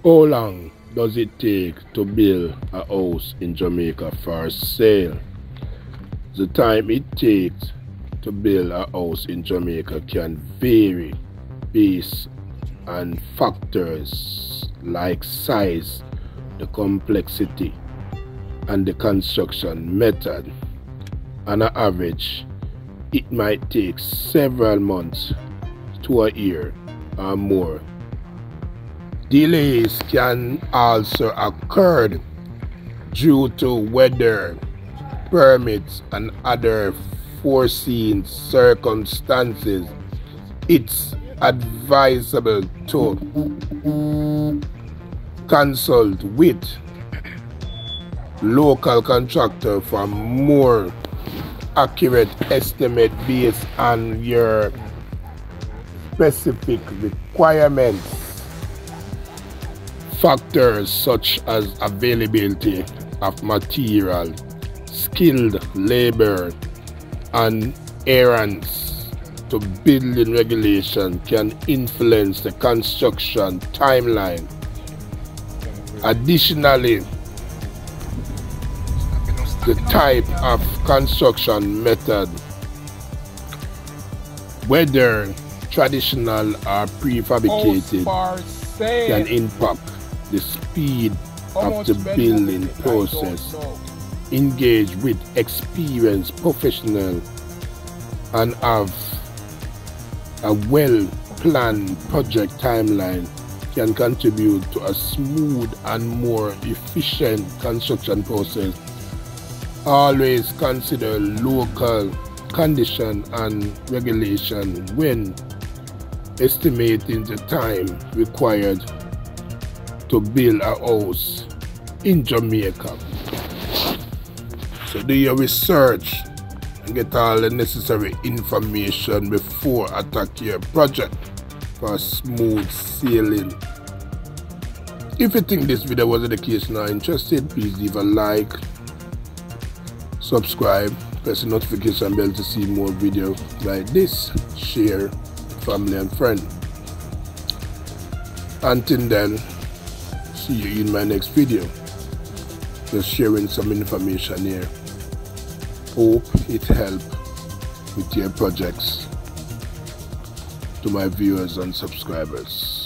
How long does it take to build a house in Jamaica for sale? The time it takes to build a house in Jamaica can vary based on factors like size, the complexity, and the construction method. On average, it might take several months to a year or more. Delays can also occur due to weather, permits, and other foreseen circumstances. It's advisable to consult with local contractor for more accurate estimate based on your specific requirements. Factors such as availability of material, skilled labor, and adherence to building regulation can influence the construction timeline. Additionally, the type of construction method, whether traditional or prefabricated, can impact the speed of the building process. Engage with experienced professionals and have a well-planned project timeline can contribute to a smooth and more efficient construction process. Always consider local condition and regulation when estimating the time required to build a house in Jamaica. So do your research and get all the necessary information before attack your project for smooth sailing. If you think this video was educational or interested, please leave a like, subscribe, press the notification bell to see more videos like this, share with family and friends. Until then, see you in my next video. Just sharing some information here. Hope it helped with your projects. To my viewers and subscribers.